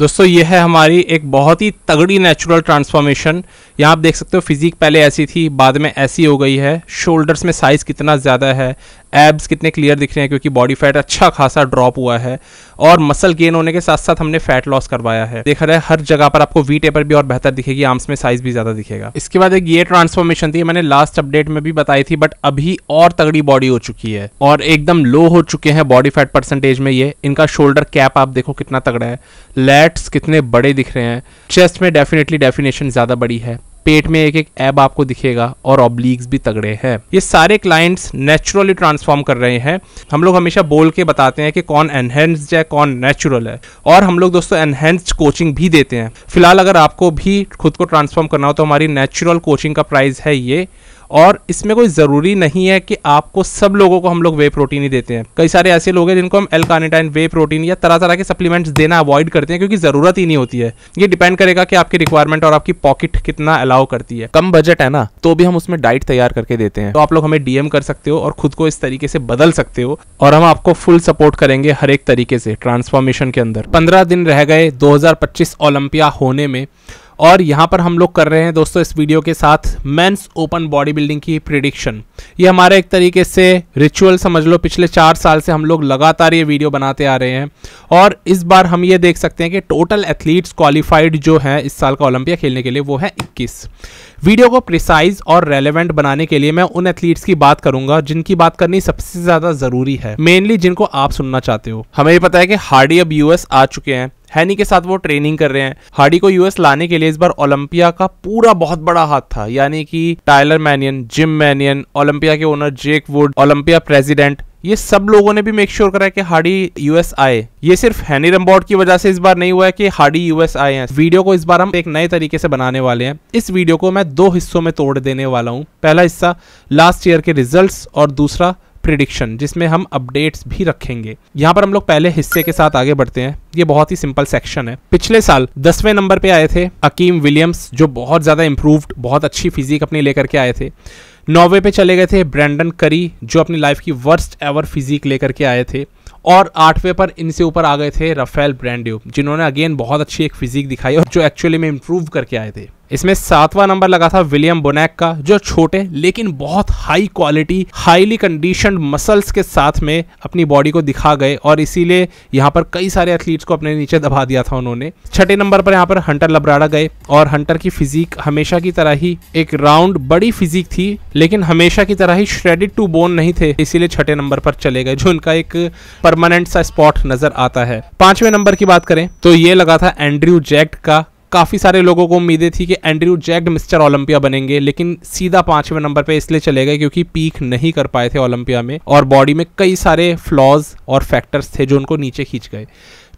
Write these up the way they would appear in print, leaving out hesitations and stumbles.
दोस्तों ये है हमारी एक बहुत ही तगड़ी नेचुरल ट्रांसफॉर्मेशन। यहाँ आप देख सकते हो फिजिक पहले ऐसी थी, बाद में ऐसी हो गई है। शोल्डर्स में साइज कितना ज़्यादा है, एब्स कितने क्लियर दिख रहे हैं क्योंकि बॉडी फैट अच्छा खासा ड्रॉप हुआ है, और मसल गेन होने के साथ साथ हमने फैट लॉस करवाया है। देखा जाए हर जगह पर आपको वी टेपर भी और बेहतर दिखेगी, आर्म्स में साइज भी ज़्यादा दिखेगा। इसके बाद एक ये ट्रांसफॉर्मेशन थी, मैंने लास्ट अपडेट में भी बताई थी, बट अभी और तगड़ी बॉडी हो चुकी है और एकदम लो हो चुके हैं बॉडी फैट परसेंटेज में। ये इनका शोल्डर कैप आप देखो कितना तगड़ा है, लैट्स कितने बड़े दिख रहे हैं, चेस्ट में डेफिनेटली डेफिनेशन ज़्यादा बड़ी है, पेट में एक एक एब आपको दिखेगा और ऑब्लिक्स भी तगड़े हैं। ये सारे क्लाइंट्स नेचुरली ट्रांसफॉर्म कर रहे हैं। हम लोग हमेशा बोल के बताते हैं कि कौन एनहेंस्ड है कौन नेचुरल है, और हम लोग दोस्तों एनहेंस्ड कोचिंग भी देते हैं। फिलहाल अगर आपको भी खुद को ट्रांसफॉर्म करना हो तो हमारी नेचुरल कोचिंग का प्राइस है ये, और इसमें कोई ज़रूरी नहीं है कि आपको सब लोगों को हम लोग वे प्रोटीन ही देते हैं। कई सारे ऐसे लोग हैं जिनको हम एल कार्निटाइन, वे प्रोटीन या तरह तरह के सप्लीमेंट्स देना अवॉइड करते हैं क्योंकि ज़रूरत ही नहीं होती है। ये डिपेंड करेगा कि आपकी रिक्वायरमेंट और आपकी पॉकेट कितना अलाउ करती है। कम बजट है ना, तो भी हम उसमें डाइट तैयार करके देते हैं, तो आप लोग हमें डीएम कर सकते हो और खुद को इस तरीके से बदल सकते हो, और हम आपको फुल सपोर्ट करेंगे हर एक तरीके से ट्रांसफॉर्मेशन के अंदर। 15 दिन रह गए 2025 ओलंपिया होने में, और यहाँ पर हम लोग कर रहे हैं दोस्तों इस वीडियो के साथ मेंस ओपन बॉडी बिल्डिंग की प्रिडिक्शन। ये हमारा एक तरीके से रिचुअल समझ लो, पिछले 4 साल से हम लोग लगातार ये वीडियो बनाते आ रहे हैं, और इस बार हम ये देख सकते हैं कि टोटल एथलीट्स क्वालिफाइड जो हैं इस साल का ओलंपिया खेलने के लिए वो है 21। वीडियो को प्रिसाइज और रेलेवेंट बनाने के लिए मैं उन एथलीट्स की बात करूंगा जिनकी बात करनी सबसे ज़्यादा ज़रूरी है, मेनली जिनको आप सुनना चाहते हो। हमें ये पता है कि हार्डी अब यूएस आ चुके हैं, हैनी के साथ वो ट्रेनिंग कर रहे हैं। हार्डी को यूएस लाने के लिए इस बार ओलंपिया का पूरा बहुत बड़ा हाथ था, यानी कि टाइलर मैनियन, जिम मैनियन, ओलंपिया के owner Jake would, Olympia president, ये सब लोगों ने भी मेक श्योर करा कि हार्डी यूएस आए। ये सिर्फ हैनी रम्बॉट की वजह से इस बार नहीं हुआ है कि हार्डी यूएस आए हैं। वीडियो को इस बार हम एक नए तरीके से बनाने वाले हैं। इस वीडियो को मैं 2 हिस्सों में तोड़ देने वाला हूँ। पहला हिस्सा लास्ट ईयर के रिजल्ट्स और दूसरा प्रिडिक्शन, जिसमें हम अपडेट्स भी रखेंगे। यहाँ पर हम लोग पहले हिस्से के साथ आगे बढ़ते हैं। ये बहुत ही सिंपल सेक्शन है। पिछले साल 10वें नंबर पे आए थे अकीम विलियम्स, जो बहुत ज़्यादा इंप्रूव्ड, बहुत अच्छी फिजिक अपनी लेकर के आए थे। 9वें पे चले गए थे ब्रैंडन करी, जो अपनी लाइफ की वर्स्ट एवर फिजिक लेकर के आए थे, और 8वें पर इनसे ऊपर आ गए थे राफेल ब्रांडियो, जिन्होंने अगेन बहुत अच्छी एक फिजिक दिखाई और जो एक्चुअली में इंप्रूव करके आए थे। इसमें 7वां नंबर लगा था विलियम बोनैक का, जो छोटे लेकिन बहुत high quality, highly conditioned muscles के साथ में अपनी बॉडी को दिखा गए, और इसीलिए यहाँ पर कई सारे एथलीट्स को अपने नीचे दबा दिया था उन्होंने। 6ठे नंबर पर यहाँ पर हंटर लब्राडा गए, और हंटर की फिजिक हमेशा की तरह ही एक राउंड बड़ी फिजिक थी, लेकिन हमेशा की तरह ही श्रेडेड टू बोन नहीं थे, इसीलिए 6ठे नंबर पर चले गए, जो उनका एक परमानेंट सा स्पॉट नजर आता है। 5वें नंबर की बात करें तो ये लगा था एंड्रयू जैक्ट का। काफ़ी सारे लोगों को उम्मीदें थी कि एंड्रयू जैक्ट मिस्टर ओलंपिया बनेंगे, लेकिन सीधा 5वें नंबर पे इसलिए चले गए क्योंकि पीक नहीं कर पाए थे ओलंपिया में, और बॉडी में कई सारे फ्लॉज और फैक्टर्स थे जो उनको नीचे खींच गए।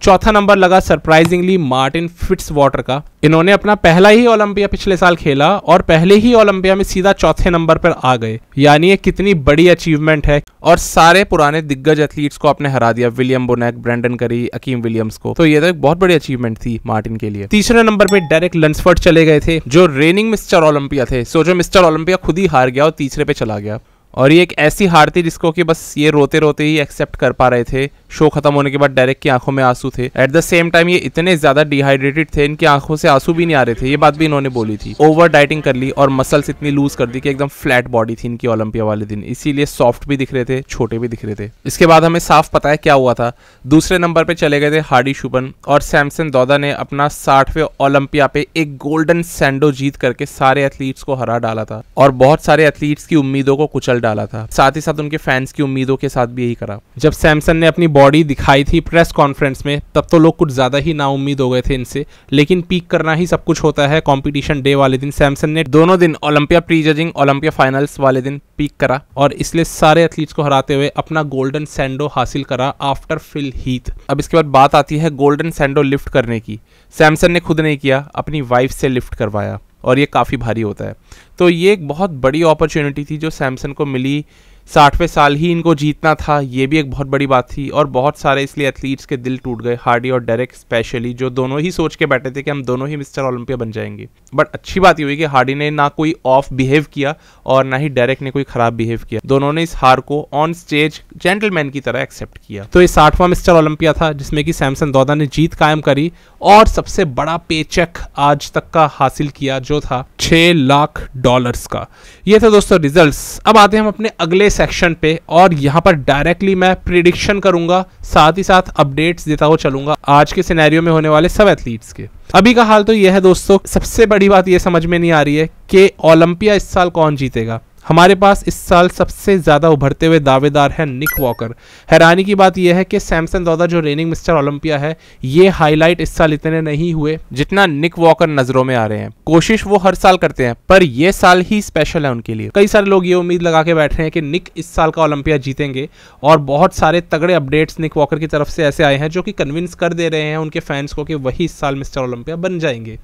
4था नंबर लगा सरप्राइजिंगली मार्टिन फिट्जवाटर का। इन्होंने अपना पहला ही ओलंपिया पिछले साल खेला और पहले ही ओलंपिया में सीधा 4थे नंबर पर आ गए, यानी ये कितनी बड़ी अचीवमेंट है, और सारे पुराने दिग्गज एथलीट्स को आपने हरा दिया, विलियम बोनैक, ब्रैंडन करी, अकीम विलियम्स को। तो ये तो एक बहुत बड़ी अचीवमेंट थी मार्टिन के लिए। 3रे नंबर पे डेरेक लंसफर्ड चले गए थे, जो रेनिंग मिस्टर ओलंपिया थे। सोचो मिस्टर ओलंपिया खुद ही हार गया और 3रे पे चला गया, और ये एक ऐसी हार थी जिसको कि बस ये रोते रोते ही एक्सेप्ट कर पा रहे थे। शो खत्म होने के बाद डेरेक की आंखों में आंसू थे। एट द सेम टाइम ये इतने ज्यादा डिहाइड्रेटेड थे, इनकी आंखों से आंसू भी नहीं आ रहे थे। ये बात भी इन्होंने बोली थी। ओवर डाइटिंग कर ली और मसल्स इतनी लूज कर दी कि एकदम फ्लैट बॉडी थी इनकी ओलंपिया वाले दिन, इसीलिए सॉफ्ट भी दिख रहे थे, छोटे भी दिख रहे थे। इसके बाद हमें साफ पता है क्या हुआ था। 2रे नंबर पे चले गए थे हार्डी शुबन, और सैमसन दौदा ने अपना 60वें ओलंपिया पे एक गोल्डन सैंडो जीत करके सारे एथलीट्स को हरा डाला था, और बहुत सारे एथलीट्स की उम्मीदों को कुचल डाला था। साथ ही साथ उनके फैंस की उम्मीदों के साथ भी यही करा। जब सैमसन ने अपनी बॉडी दिखाई थी प्रेस कॉन्फ्रेंस में, तब तो लोग कुछ ज्यादा ही नाउम्मीद हो गए थे इनसे, लेकिन पीक करना ही सब कुछ होता है। कंपटीशन डे वाले दिन सैमसन ने दोनों दिन, Olympia pre judging, Olympia finals वाले दिन पीक करा, और इसलिए सारे एथलीट्स को हराते हुए अपना गोल्डन सैंडो हासिल करा आफ्टर फिल हीथ। अब इसके बाद बात आती है गोल्डन सैंडो लिफ्ट करने की। सैमसन ने खुद नहीं किया, अपनी वाइफ से लिफ्ट करवाया, और ये काफ़ी भारी होता है। तो ये एक बहुत बड़ी अपॉर्चुनिटी थी जो सैमसन को मिली 60वें साल ही इनको जीतना था, ये भी एक बहुत बड़ी बात थी। और बहुत सारे इसलिए एथलीट्स के दिल टूट गए, हार्डी और डेरेक स्पेशली, जो दोनों ही सोच के बैठे थे कि हम दोनों ही मिस्टर ओलंपिया बन जाएंगे। बट अच्छी बात ये हुई कि हार्डी ने ना कोई ऑफ बिहेव किया और ना ही डेरेक ने कोई खराब बिहेव किया। दोनों ने इस हार को ऑन स्टेज जेंटलमैन की तरह एक्सेप्ट किया। तो ये 60वां मिस्टर ओलंपिया था जिसमें कि सैमसन दौदा ने जीत कायम करी और सबसे बड़ा पेचेक आज तक का हासिल किया, जो था $6 लाख का। ये थे दोस्तों रिजल्ट्स। अब आते हैं हम अपने अगले सेक्शन पे और यहाँ पर डायरेक्टली मैं प्रिडिक्शन करूंगा, साथ ही साथ अपडेट्स देता हुआ चलूंगा आज के सिनेरियो में होने वाले सब एथलीट्स के। अभी का हाल तो यह है दोस्तों, सबसे बड़ी बात यह समझ में नहीं आ रही है कि ओलंपिया इस साल कौन जीतेगा। हमारे पास इस साल सबसे ज्यादा उभरते हुए दावेदार है निक वॉकर। हैरानी की बात यह है कि सैमसन दौदा जो रेनिंग मिस्टर ओलंपिया है, ये हाईलाइट इस साल इतने नहीं हुए जितना निक वॉकर नजरों में आ रहे हैं। कोशिश वो हर साल करते हैं पर ये साल ही स्पेशल है उनके लिए। कई सारे लोग ये उम्मीद लगा के बैठ रहे हैं कि निक इस साल का ओलंपिया जीतेंगे और बहुत सारे तगड़े अपडेट्स निक वॉकर की तरफ से ऐसे आए हैं जो कि कन्विंस कर दे रहे हैं उनके फैंस को कि वही इस साल मिस्टर ओलंपिया बन जाएंगे।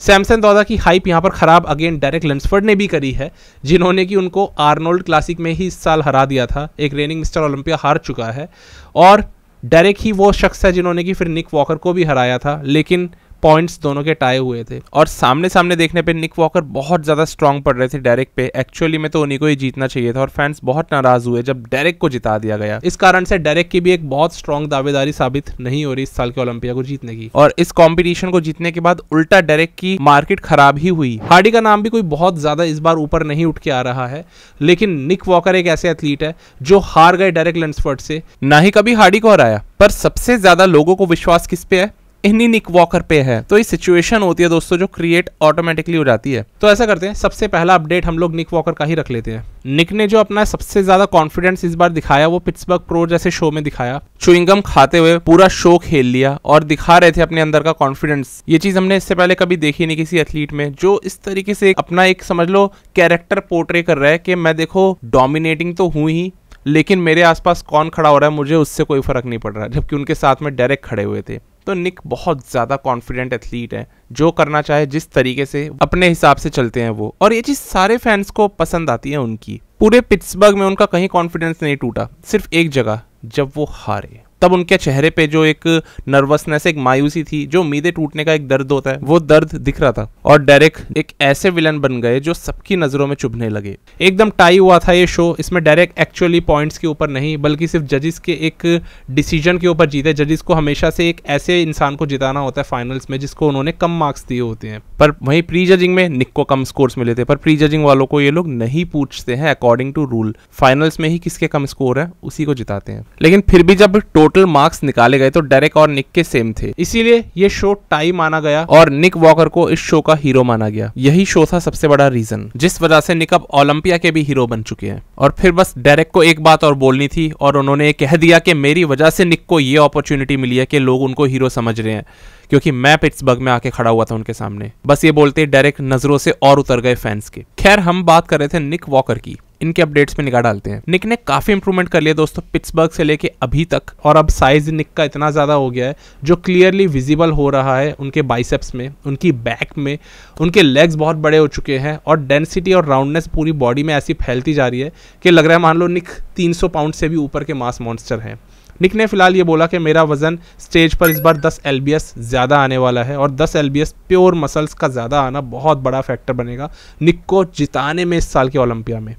सैमसन दौदा की हाइप यहाँ पर खराब अगेन डेरेक लंसफोर्ड ने भी करी है, जिन्होंने कि उनको आर्नोल्ड क्लासिक में ही इस साल हरा दिया था। एक रेनिंग मिस्टर ओलंपिया हार चुका है और डेरेक ही वो शख्स है जिन्होंने कि फिर निक वॉकर को भी हराया था, लेकिन पॉइंट्स दोनों के टाई हुए थे। और सामने सामने देखने पे निक वॉकर बहुत ज्यादा स्ट्रांग पड़ रहे थे डेरेक पे। एक्चुअली में तो उन्हीं को ही जीतना चाहिए था और फैंस बहुत नाराज हुए जब डेरेक को जिता दिया गया। इस कारण से डेरेक की भी एक बहुत स्ट्रांग दावेदारी साबित नहीं हो रही इस साल के ओलंपिया को जीतने की। और इस कॉम्पिटिशन को जीतने के बाद उल्टा डेरेक की मार्केट खराब ही हुई। हार्डी का नाम भी कोई बहुत ज्यादा इस बार ऊपर नहीं उठ के आ रहा है, लेकिन निक वॉकर एक ऐसे एथलीट है जो हार गए डेरेक लंसफोर्ड से, ना ही कभी हार्डी को हराया, पर सबसे ज्यादा लोगों को विश्वास किस पे है? इन्हीं निक वॉकर पे है। तो ये सिचुएशन होती है दोस्तों जो क्रिएट ऑटोमेटिकली हो जाती है। तो ऐसा करते हैं, सबसे पहला अपडेट हम लोग निक वॉकर का ही रख लेते हैं। निक ने जो अपना सबसे ज्यादा कॉन्फिडेंस इस बार दिखाया वो पिट्सबर्ग प्रो जैसे शो में दिखाया। च्युइंगम खाते हुए पूरा शो खेल लिया और दिखा रहे थे अपने अंदर का कॉन्फिडेंस। ये चीज हमने इससे पहले कभी देखी नहीं किसी एथलीट में, जो इस तरीके से अपना एक समझ लो कैरेक्टर पोर्ट्रे कर रहा है कि मैं देखो डोमिनेटिंग तो हूं ही, लेकिन मेरे आसपास कौन खड़ा हो रहा है मुझे उससे कोई फर्क नहीं पड़ रहा, जबकि उनके साथ में डेरेक खड़े हुए थे। तो निक बहुत ज्यादा कॉन्फिडेंट एथलीट है, जो करना चाहे जिस तरीके से अपने हिसाब से चलते हैं वो, और ये चीज सारे फैंस को पसंद आती है उनकी। पूरे पिट्सबर्ग में उनका कहीं कॉन्फिडेंस नहीं टूटा, सिर्फ एक जगह, जब वो हारे तब उनके चेहरे पे जो एक नर्वसनेस, एक मायूसी थी, जो उम्मीदें टूटने का एक दर्द होता है, वो दर्द दिख रहा था। और डेरेक एक ऐसे विलन बन गए जो सबकी नजरों में चुभने लगे। एकदम टाई हुआ था ये शो। इसमें डेरेक एक्चुअली पॉइंट्स के ऊपर नहीं बल्कि सिर्फ जजेस के एक डिसीजन के ऊपर जीते। जजेस को हमेशा से एक ऐसे इंसान को जिताना होता है फाइनल्स में जिसको उन्होंने कम मार्क्स दिए होते हैं, पर वहीं प्री जजिंग में निक को कम स्कोर्स मिले थे। पर प्री जजिंग वालों को ये लोग नहीं पूछते हैं, अकॉर्डिंग टू रूल फाइनल्स में ही किसके कम स्कोर है उसी को जिताते हैं। लेकिन फिर भी जब टोटल मार्क्स निकाले गए तो डेरेक और निक के सेम थे, इसीलिए ये शो टाई माना गया और निक वॉकर को इस शो का हीरो माना गया। यही शो था सबसे बड़ा रीजन जिस वजह से निक अब ओलंपिया के भी हीरो बन चुके हैं। और फिर बस डेरेक को एक बात और बोलनी थी और उन्होंने कह दिया कि मेरी वजह से निक को ये अपॉर्चुनिटी मिली है कि लोग उनको हीरो समझ रहे हैं, क्योंकि मैं पिट्सबर्ग में आके खड़ा हुआ था उनके सामने। बस ये बोलते डेरेक नजरों से और उतर गए फैंस के। खैर, हम बात कर रहे थे निक वॉकर की। इनके अपडेट्स में निगाह डालते हैं। निक ने काफी इंप्रूवमेंट कर लिया दोस्तों पिट्सबर्ग से लेके अभी तक, और अब साइज निक का इतना ज्यादा हो गया है जो क्लियरली विजिबल हो रहा है उनके बाइसेप्स में, उनकी बैक में। उनके लेग्स बहुत बड़े हो चुके हैं और डेंसिटी और राउंडनेस पूरी बॉडी में ऐसी फैलती जा रही है कि लग रहा है मान लो निक 300 पाउंड से भी ऊपर के मास मॉन्स्टर हैं। निक ने फिलहाल ये बोला कि मेरा वजन स्टेज पर इस बार 10 LBS ज़्यादा आने वाला है और 10 LBS प्योर मसल्स का ज़्यादा आना बहुत बड़ा फैक्टर बनेगा निक को जिताने में इस साल के ओलंपिया में।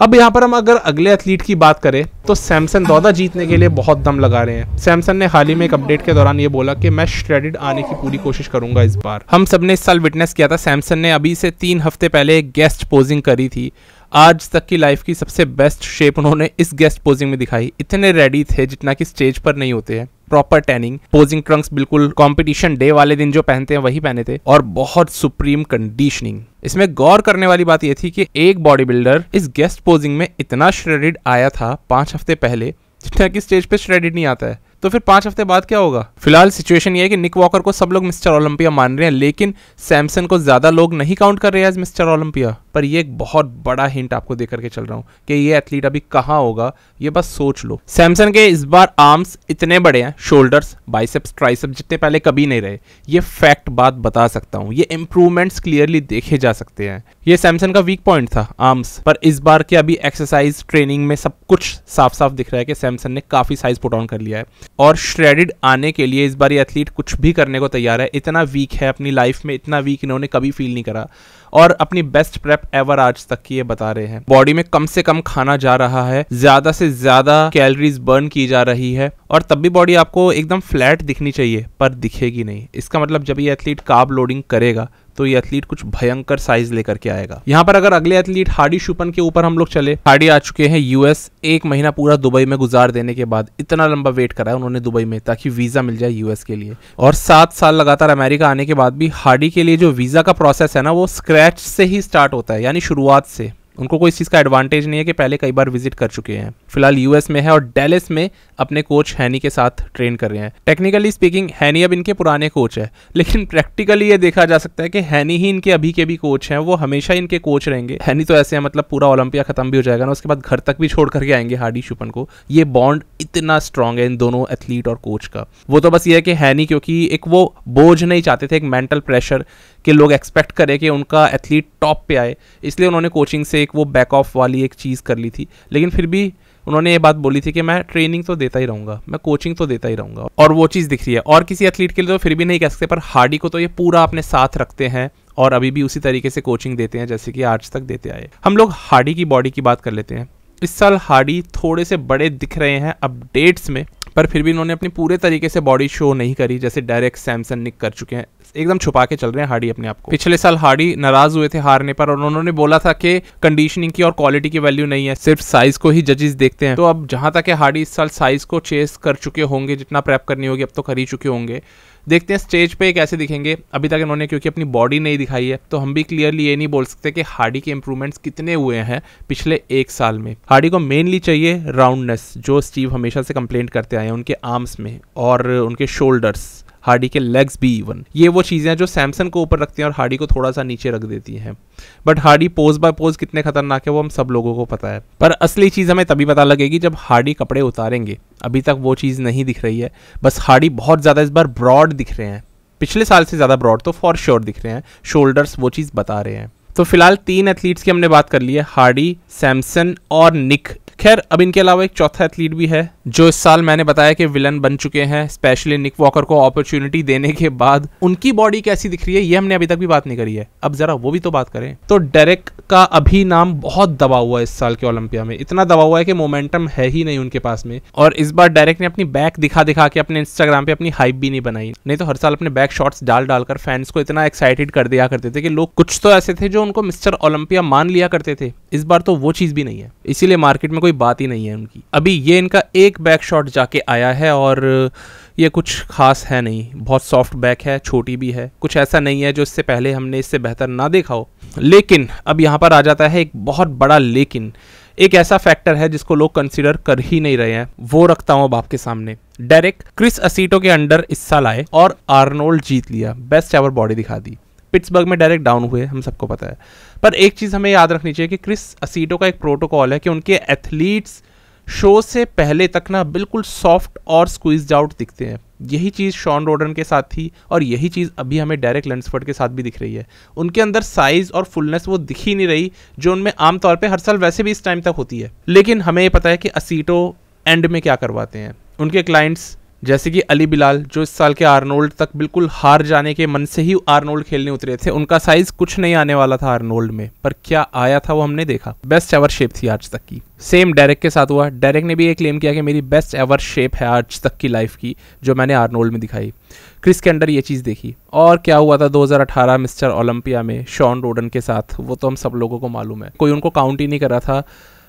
अब यहाँ पर हम अगर अगले एथलीट की बात करें तो सैमसन दौदा जीतने के लिए बहुत दम लगा रहे हैं। सैमसन ने हाल ही में एक अपडेट के दौरान ये बोला कि मैं श्रेडेड आने की पूरी कोशिश करूंगा इस बार। हम सब ने इस साल विटनेस किया था, सैमसन ने अभी से 3 हफ्ते पहले एक गेस्ट पोजिंग करी थी। आज तक की लाइफ की सबसे बेस्ट शेप उन्होंने इस गेस्ट पोजिंग में दिखाई। इतने रेडी थे जितना कि स्टेज पर नहीं होते हैं। प्रॉपर टैनिंग, पोजिंग ट्रंक्स बिल्कुल कंपटीशन डे वाले दिन जो पहनते हैं वही पहने थे, और बहुत सुप्रीम कंडीशनिंग। इसमें गौर करने वाली बात यह थी कि एक बॉडी बिल्डर इस गेस्ट पोजिंग में इतना श्रेडेड आया था 5 हफ्ते पहले जितना कि स्टेज पे श्रेडेड नहीं आता है। तो फिर 5 हफ्ते बाद क्या होगा? फिलहाल सिचुएशन ये है कि निक वॉकर को सब लोग मिस्टर ओलंपिया मान रहे हैं, लेकिन सैमसन को ज्यादा लोग नहीं काउंट कर रहे हैं एज मिस्टर ओलंपिया। पर ये एक बहुत बड़ा हिंट आपको देकर के चल रहा हूँ कि ये एथलीट अभी कहाँ होगा, ये बस सोच लो। सैमसन के इस बार आर्म्स इतने बड़े हैं, शोल्डर्स, बाइसेप्स, ट्राइसेप्स जितने पहले कभी नहीं रहे। ये फैक्ट बात बता सकता हूँ, ये इंप्रूवमेंट्स क्लियरली देखे जा सकते हैं। ये सैमसन का वीक पॉइंट था आर्म्स, पर इस बार के अभी एक्सरसाइज ट्रेनिंग में सब कुछ साफ साफ दिख रहा है कि सैमसन ने काफी साइज पुट ऑन कर लिया है और श्रेडिड आने के लिए इस बार ये एथलीट कुछ भी करने को तैयार है। इतना वीक है अपनी लाइफ में, इतना वीक इन्होंने कभी फील नहीं करा और अपनी बेस्ट प्रेप एवर आज तक की ये बता रहे हैं। बॉडी में कम से कम खाना जा रहा है, ज्यादा से ज्यादा कैलोरीज बर्न की जा रही है और तब भी बॉडी आपको एकदम फ्लैट दिखनी चाहिए, पर दिखेगी नहीं। इसका मतलब जब ये एथलीट कार्ब लोडिंग करेगा तो ये एथलीट कुछ भयंकर साइज लेकर के आएगा। यहाँ पर अगर अगले एथलीट हार्डी शुपन के ऊपर हम लोग चले, हार्डी आ चुके हैं यूएस। 1 महीना पूरा दुबई में गुजार देने के बाद इतना लंबा वेट करा है उन्होंने दुबई में ताकि वीजा मिल जाए यूएस के लिए, और 7 साल लगातार अमेरिका आने के बाद भी हार्डी के लिए जो वीजा का प्रोसेस है ना, वो स्क्रैच से ही स्टार्ट होता है, यानी शुरुआत से। उनको कोई इस चीज़ का एडवांटेज नहीं है कि पहले कई बार विजिट कर चुके हैं। फिलहाल यूएस में है और डेलिस में अपने कोच हैनी के साथ ट्रेन कर रहे हैं। टेक्निकली स्पीकिंग हैनी अब इनके पुराने कोच है, लेकिन प्रैक्टिकली ये देखा जा सकता है कि हैनी ही इनके अभी के भी कोच हैं, वो हमेशा इनके कोच रहेंगे। हैनी तो ऐसे है मतलब पूरा ओलंपिया खत्म भी हो जाएगा ना, उसके बाद घर तक भी छोड़ करके आएंगे हार्डी शुपन को। ये बॉन्ड इतना स्ट्रांग है इन दोनों एथलीट और कोच का। वो तो बस ये है कि हैनी क्योंकि एक वो बोझ नहीं चाहते थे, एक मेंटल प्रेशर कि लोग एक्सपेक्ट करें कि उनका एथलीट टॉप पे आए, इसलिए उन्होंने कोचिंग से एक वो बैक ऑफ वाली एक चीज़ कर ली थी। लेकिन फिर भी उन्होंने ये बात बोली थी कि मैं ट्रेनिंग तो देता ही रहूंगा, मैं कोचिंग तो देता ही रहूंगा, और वो चीज़ दिख रही है। और किसी एथलीट के लिए तो फिर भी नहीं कह सकते, पर हार्डी को तो ये पूरा अपने साथ रखते हैं और अभी भी उसी तरीके से कोचिंग देते हैं जैसे कि आज तक देते आए। हम लोग हार्डी की बॉडी की बात कर लेते हैं। इस साल हार्डी थोड़े से बड़े दिख रहे हैं अपडेट्स में, पर फिर भी इन्होंने अपनी पूरे तरीके से बॉडी शो नहीं करी जैसे डायरेक्ट सैमसन निक कर चुके हैं। एकदम छुपा के चल रहे हैं हार्डी अपने आप को। पिछले साल हार्डी नाराज हुए थे हारने पर और उन्होंने बोला था कि कंडीशनिंग की और क्वालिटी की वैल्यू नहीं है, सिर्फ साइज को ही जजेस देखते हैं। तो अब जहां तक है हार्डी इस साल साइज को चेस कर चुके होंगे, जितना प्रेप करनी होगी अब तो कर ही चुके होंगे। देखते हैं स्टेज पे कैसे दिखेंगे। अभी तक इन्होंने क्योंकि अपनी बॉडी नहीं दिखाई है तो हम भी क्लियरली ये नहीं बोल सकते कि हार्डी के इंप्रूवमेंट्स कितने हुए हैं पिछले 1 साल में। हार्डी को मेनली चाहिए राउंडनेस, जो स्टीव हमेशा से कंप्लेंट करते आए हैं उनके आर्म्स में और उनके शोल्डर्स, हार्डी के लेग्स भी इवन। ये वो चीज़ें हैं जो सैमसन को ऊपर रखती हैं और हार्डी को थोड़ा सा नीचे रख देती हैं। But Hadi pose by pose कितने खतरनाक है वो हम सब लोगों को पता है, पर असली चीज़ हमें तभी पता लगेगी जब हार्डी कपड़े उतारेंगे। अभी तक वो चीज़ नहीं दिख रही है, बस हार्डी बहुत ज़्यादा इस बार ब्रॉड दिख रहे हैं, पिछले साल से ज़्यादा ब्रॉड तो फॉर श्योर दिख रहे हैं। शोल्डर्स वो चीज़ बता रहे हैं। तो फिलहाल 3 एथलीट्स की हमने बात कर ली है, हार्डी, सैमसन और निक। खैर अब इनके अलावा एक चौथा एथलीट भी है जो इस साल मैंने बताया कि विलन बन चुके हैं, स्पेशली निक वॉकर को अपॉर्चुनिटी देने के बाद। उनकी बॉडी कैसी दिख रही है ये हमने अभी तक भी बात नहीं करी है, अब जरा वो भी तो बात करें। तो डेरेक का अभी नाम बहुत दबा हुआ है इस साल के ओलंपिया में, इतना दबा हुआ है कि मोमेंटम है ही नहीं उनके पास में। और इस बार डेरेक ने अपनी बैक दिखा दिखा के अपने इंस्टाग्राम पे अपनी हाइप भी नहीं बनाई, नहीं तो हर साल अपने बैक शॉट्स डाल डालकर फैंस को इतना एक्साइटेड कर दिया करते थे कि लोग कुछ तो ऐसे थे जो उनको मिस्टर ओलंपिया मान लिया करते थे। इस बार तो वो चीज भी नहीं है, इसीलिए मार्केट में कोई बात ही नहीं है उनकी। अभी ये इनका एक बैक शॉट जाके आया है और ये कुछ खास है नहीं, बहुत सॉफ्ट बैक है, छोटी भी है, कुछ ऐसा नहीं है जो इससे पहले हमने इससे बेहतर ना देखा हो। लेकिन अब यहाँ पर आ जाता है एक बहुत बड़ा लेकिन, एक ऐसा फैक्टर है जिसको लोग कंसीडर कर ही नहीं रहे हैं, वो रखता हूँ अब आपके सामने। डेरेक क्रिस असीटो के अंडर इस साल आए और आर्नोल्ड जीत लिया, बेस्ट एवर बॉडी दिखा दी। पिट्सबर्ग में डायरेक्ट डाउन हुए, हम सबको पता है। पर एक चीज़ हमें याद रखनी चाहिए कि क्रिस असीटो का एक प्रोटोकॉल है कि उनके एथलीट्स शो से पहले तक ना बिल्कुल सॉफ्ट और स्क्वीज्ड आउट दिखते हैं। यही चीज़ शॉन रोडन के साथ थी और यही चीज़ अभी हमें डेरेक लंसफोर्ड के साथ भी दिख रही है। उनके अंदर साइज और फुलनेस वो दिख ही नहीं रही जो उनमें आमतौर पे हर साल वैसे भी इस टाइम तक होती है। लेकिन हमें ये पता है कि असीटो एंड में क्या करवाते हैं। उनके क्लाइंट्स जैसे कि अली बिलाल जो इस साल के आर्नोल्ड तक बिल्कुल हार जाने के मन से ही आर्नोल्ड खेलने उतरे थे, उनका साइज कुछ नहीं आने वाला था आर्नोल्ड में, पर क्या आया था वो हमने देखा। बेस्ट एवर शेप थी आज तक की। सेम डेरेक के साथ हुआ, डेरेक ने भी ये क्लेम किया कि मेरी बेस्ट एवर शेप है आज तक की लाइफ की जो मैंने आर्नोल्ड में दिखाई। क्रिस के अंडर ये चीज़ देखी। और क्या हुआ था 2018 मिस्टर ओलंपिया में शॉन रोडन के साथ, वो तो हम सब लोगों को मालूम है। कोई उनको काउंट ही नहीं कर रहा था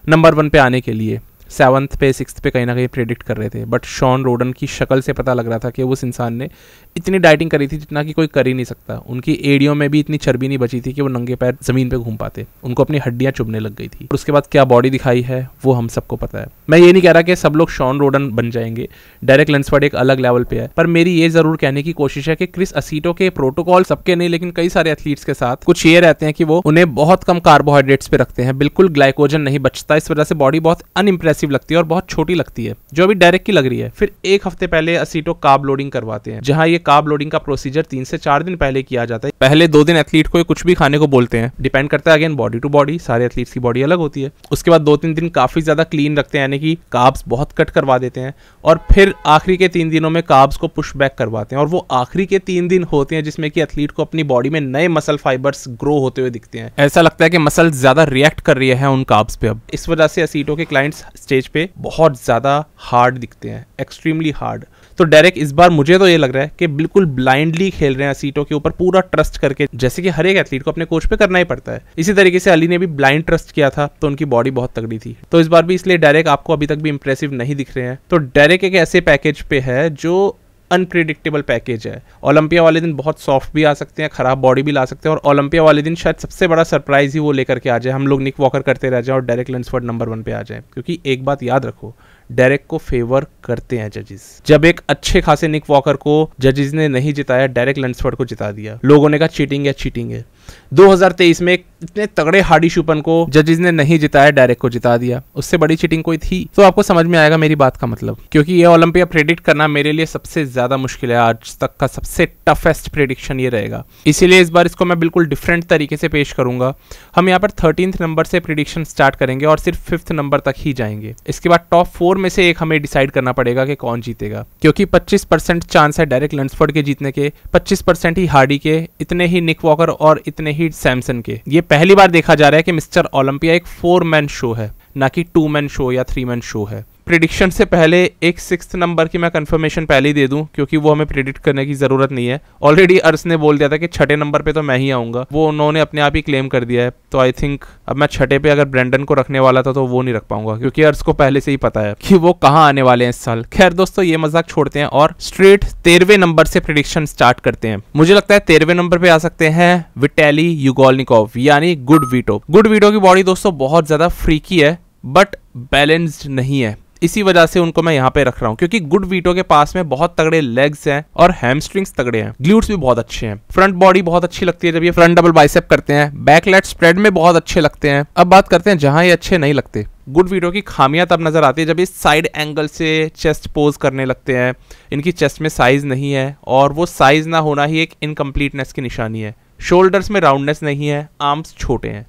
नंबर 1 पे आने के लिए। 7th पे 6th पे कहीं ना कहीं प्रेडिक्ट कर रहे थे, बट शॉन रोडन की शक्ल से पता लग रहा था कि उस इंसान ने इतनी डाइटिंग करी थी जितना कि कोई कर ही नहीं सकता। उनकी एड़ियों में भी इतनी चर्बी नहीं बची थी कि वो नंगे पैर जमीन पे घूम पाते, उनको अपनी हड्डियां चुभने लग गई थी। और उसके बाद क्या बॉडी दिखाई है वो हम सबको पता है। मैं ये नहीं कह रहा कि सब लोग शॉन रोडन बन जाएंगे, डेरेक लैंसफोर्ड एक अलग लेवल पे है, पर मेरी ये जरूर कहने की कोशिश है कि क्रिस असीटो के प्रोटोकॉल सबके नहीं लेकिन कई सारे एथलीट्स के साथ कुछ ये रहते हैं कि वो उन्हें बहुत कम कार्बोहाइड्रेट्स पे रखते हैं, बिल्कुल ग्लाइकोजन नहीं बचता, इस वजह से बॉडी बहुत अनइम्प्रेसिव लगती है और बहुत छोटी लगती है, जो अभी डायरेक्ट की लग रही है। फिर एक हफ्ते पहले असीटो कार्ब लोडिंग करवाते हैं, जहां ये कार्ब लोडिंग का प्रोसीजर 3 से 4 दिन पहले किया जाता है। पहले 2 दिन एथलीट को कुछ भी खाने को बोलते हैं, डिपेंड करता है अगेन बॉडी टू बॉडी, सारे एथलीट्स की बॉडी अलग होती है। उसके बाद 2-3 दिन काफी ज्यादा क्लीन रखते हैं, यानी कि कार्ब्स बहुत कट करवा देते हैं, और फिर आखिरी के 3 दिनों में कार्ब्स को पुश बैक करवाते हैं। और वो आखिरी के 3 दिन होते हैं जिसमें कि एथलीट को अपनी बॉडी में नए मसल फाइबर्स ग्रो होते हुए दिखते हैं। ऐसा लगता है कि मसल ज्यादा रिएक्ट कर रही है उन कार्ब्स पे अब। इस वजह से असीटो के क्लाइंट्स स्टेज पे बहुत ज्यादा हार्ड दिखते हैं, एक्सट्रीमली हार्ड। तो डायरेक्ट इस बार मुझे तो ये लग रहा है कि बिल्कुल ब्लाइंडली खेल रहे हैं असीटो के ऊपर, पूरा ट्रस्ट करके, जैसे कि हर एक एथलीट को अपने कोच पे करना ही पड़ता है। इसी तरीके से अली ने भी ब्लाइंड ट्रस्ट किया था, तो उनकी बॉडी बहुत तगड़ी थी। तो इस बार भी इसलिए डायरेक्ट आपको अभी तक भी इंप्रेसिव नहीं दिख रहे हैं। तो डायरेक्ट एक ऐसे पैकेज पे है जो अनप्रिडिक्टेबल पैकेज है। ओलंपिया वाले दिन बहुत सॉफ्ट भी आ सकते हैं, खराब बॉडी भी ला सकते हैं, और ओलंपिया वाले दिन शायद सबसे बड़ा सरप्राइज ही वो लेकर के आ जाए, हम लोग निक वॉकर करते रह जाए और डेरेक लैंसफोर्ड नंबर 1 पे आ जाए। क्योंकि एक बात याद रखो, डेरेक को फेवर करते हैं जजेस। जब एक अच्छे खासे निक वॉकर को जजेस ने नहीं जिताया, डेरेक लैंसफोर्ड को जिता दिया। लोगों ने कहा चीटिंग है, चीटिंग है। 2023 में इतने तगड़े हार्डी शूपन को जजेस ने नहीं जिताया, डायरेक्ट को जिता दिया। उससे बड़ी चीटिंग कोई थी? तो आपको समझ में आएगा मेरी बात का मतलब। क्योंकि ये ओलंपिया प्रेडिक्ट करना मेरे लिए सबसे ज्यादा मुश्किल है, आज तक का सबसे टफेस्ट प्रेडिक्शन ये रहेगा। इसीलिए इस बार इसको मैं बिल्कुल डिफरेंट तरीके से पेश करूंगा। हम यहाँ पर 13th नंबर से प्रेडिक्शन स्टार्ट करेंगे और सिर्फ 5th नंबर तक ही जाएंगे। इसके बाद टॉप 4 में से एक हमें डिसाइड करना पड़ेगा कि कौन जीतेगा, क्योंकि 25% चांस है डेरेक लैंसफोर्ड के जीतने के, 25% ही हार्डी के, इतने ही निक वॉकर और इतने ही सैमसन के। ये पहली बार देखा जा रहा है कि मिस्टर ओलंपिया एक 4-मैन शो है, ना कि 2-मैन शो या 3-मैन शो है। प्रिडिक्शन से पहले एक 6th नंबर की मैं कंफर्मेशन पहले ही दे दूं, क्योंकि वो हमें प्रिडिक्ट करने की जरूरत नहीं है। ऑलरेडी अर्स ने बोल दिया था कि 6ठे नंबर पे तो मैं ही आऊंगा, वो उन्होंने अपने आप ही क्लेम कर दिया है। तो आई थिंक अब मैं 6ठे पे अगर ब्रेंडन को रखने वाला था तो वो नहीं रख पाऊंगा, क्योंकि अर्स को पहले से ही पता है कि वो कहाँ आने वाले हैं इस साल। खैर दोस्तों, ये मजाक छोड़ते हैं और स्ट्रेट 13वें नंबर से प्रिडिक्शन स्टार्ट करते हैं। मुझे लगता है 13वें नंबर पे आ सकते हैं विटाली युगोल्निकोव, यानी गुड वीटो। गुड वीटो की बॉडी दोस्तों बहुत ज्यादा फ्रीकी है, बट बैलेंस्ड नहीं है। इसी वजह से उनको मैं यहाँ पे रख रहा हूँ, क्योंकि गुड वीटो के पास में बहुत तगड़े लेग्स हैं और हैमस्ट्रिंग्स तगड़े हैं, ग्लूट्स भी बहुत अच्छे हैं, फ्रंट बॉडी बहुत अच्छी लगती है जब ये फ्रंट डबल बाइसेप करते हैं, बैक लेट स्प्रेड में बहुत अच्छे लगते हैं। अब बात करते हैं जहां ये अच्छे नहीं लगते। गुड वीटो की खामियां तब नजर आती है जब इस साइड एंगल से चेस्ट पोज करने लगते हैं। इनकी चेस्ट में साइज नहीं है, और वो साइज ना होना ही एक इनकम्प्लीटनेस की निशानी है। शोल्डर्स में राउंडनेस नहीं है, आर्म्स छोटे हैं,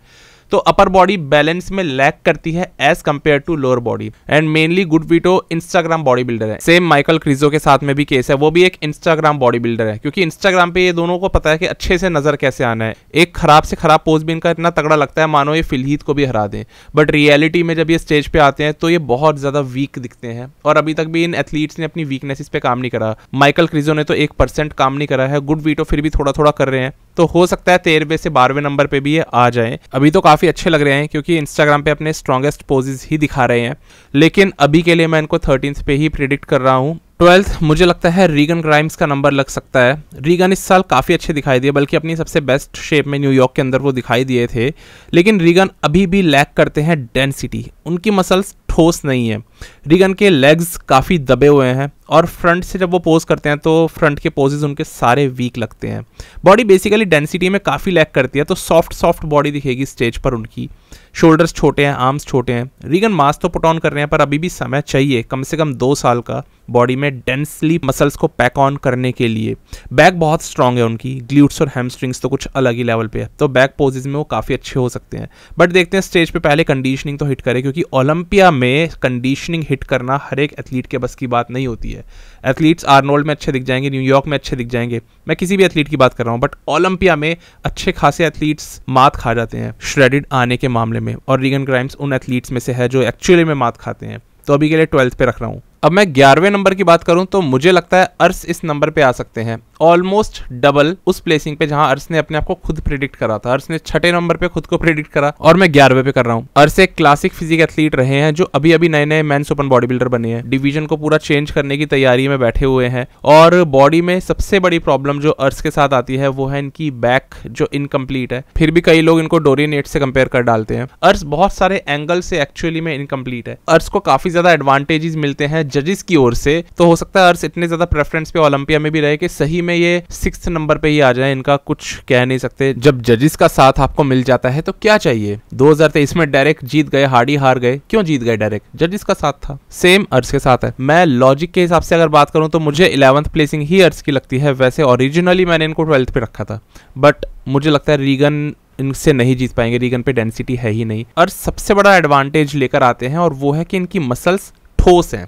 तो अपर बॉडी बैलेंस में लैक करती है as compared to lower body. And mainly गुड वीटो इंस्टाग्राम बॉडी बिल्डर है। सेम माइकल क्रिजो के साथ में भी केस है, वो भी एक इंस्टाग्राम बॉडी बिल्डर है, क्योंकि इंस्टाग्राम पे ये दोनों को पता है कि अच्छे से नजर कैसे आना है। एक खराब से खराब पोज भी इनका इतना तगड़ा लगता है मानो ये फिलहीत को भी हरा दें, बट रियलिटी में जब ये स्टेज पे आते हैं तो ये बहुत ज्यादा वीक दिखते हैं। और अभी तक भी इन एथलीट्स ने अपनी वीकनेसेस पे काम नहीं करा। माइकल क्रिजो ने तो 1% काम नहीं करा है, गुड वीटो फिर भी थोड़ा थोड़ा कर रहे हैं। तो हो सकता है 13वें से 12वें नंबर पे भी ये आ जाए। अभी तो काफी अच्छे लग रहे हैं, क्योंकि इंस्टाग्राम पे अपने स्ट्रॉन्गेस्ट पोजेस ही दिखा रहे हैं, लेकिन अभी के लिए मैं इनको 13th पे ही प्रिडिक्ट कर रहा हूँ। 12th मुझे लगता है रीगन ग्राइम्स का नंबर लग सकता है। रीगन इस साल काफ़ी अच्छे दिखाई दिए, बल्कि अपनी सबसे बेस्ट शेप में न्यूयॉर्क के अंदर वो दिखाई दिए थे, लेकिन रीगन अभी भी लैक करते हैं डेंसिटी, उनकी मसल्स ठोस नहीं है। रीगन के लेग्स काफ़ी दबे हुए हैं, और फ्रंट से जब वो पोज करते हैं तो फ्रंट के पोजेज उनके सारे वीक लगते हैं। बॉडी बेसिकली डेंसिटी में काफ़ी लैक करती है, तो सॉफ्ट बॉडी दिखेगी स्टेज पर उनकी। शोल्डर्स छोटे हैं, आर्म्स छोटे हैं। रीगन मास तो पुट ऑन कर रहे हैं, पर अभी भी समय चाहिए, कम से कम 2 साल का, बॉडी में डेंसली मसल्स को पैक ऑन करने के लिए। बैक बहुत स्ट्रांग है उनकी, ग्लूट्स और हैमस्ट्रिंग्स तो कुछ अलग ही लेवल पे है, तो बैक पोजेज में वो काफ़ी अच्छे हो सकते हैं। बट देखते हैं स्टेज पे पहले कंडीशनिंग तो हिट करे, क्योंकि ओलंपिया में कंडीशनिंग हिट करना हर एक एथलीट के बस की बात नहीं होती है। एथलीट्स आर्नोल्ड में अच्छे दिख जाएंगे, न्यूयॉर्क में अच्छे दिख जाएंगे, मैं किसी भी एथलीट की बात कर रहा हूँ, बट ओलंपिया में अच्छे खासे एथलीट्स मात खा जाते हैं श्रेडिड आने के मामले में, और रीगन ग्राइम्स उन एथलीट्स में से है जो एक्चुअली में मात खाते हैं। तो अभी के लिए 12th पे रख रहा हूँ। अब मैं 11वें नंबर की बात करूं तो मुझे लगता है अर्श इस नंबर पे आ सकते हैं, ऑलमोस्ट डबल उस प्लेसिंग पे जहां अर्श ने अपने आप को खुद प्रेडिक्ट करा था। अर्श ने 6ठे नंबर पे खुद को प्रेडिक्ट करा और मैं 11वें पे कर रहा हूं। अर्श एक क्लासिक फिजिक एथलीट रहे हैं जो अभी अभी नए नए मेंस ओपन बॉडी बिल्डर बने हैं, डिवीजन को पूरा चेंज करने की तैयारी में बैठे हुए हैं। और बॉडी में सबसे बड़ी प्रॉब्लम जो अर्श के साथ आती है वो है इनकी बैक जो इनकम्प्लीट है। फिर भी कई लोग इनको डोरियन येट्स से कंपेयर कर डालते हैं। अर्श बहुत सारे एंगल से एक्चुअली में इनकम्प्लीट है। अर्श को काफी ज्यादा एडवांटेजेस मिलते हैं जजेस की ओर से, तो हो सकता है अर्श इतने ज्यादा प्रेफरेंस पे ओलंपिया में भी रहे कि सही में ये 6th नंबर पे ही आ जाए। इनका कुछ कह नहीं सकते। जब जजेस का साथ आपको मिल जाता है तो क्या चाहिए। 2023 में डायरेक्ट जीत गए, हार्डी हार गए, क्यों जीत गए डायरेक्ट, जजेस का साथ था। सेम अर्श के साथ है। मैं लॉजिक के हिसाब से अगर बात करूं तो मुझे 11th प्लेसिंग ही अर्श की लगती है। वैसे ओरिजिनली मैंने इनको 12th पे रखा था, बट मुझे लगता है रीगन इनसे नहीं जीत पाएंगे। रीगन पे डेंसिटी है ही नहीं। और सबसे बड़ा एडवांटेज लेकर आते हैं और वो है कि इनकी मसल्स ठोस हैं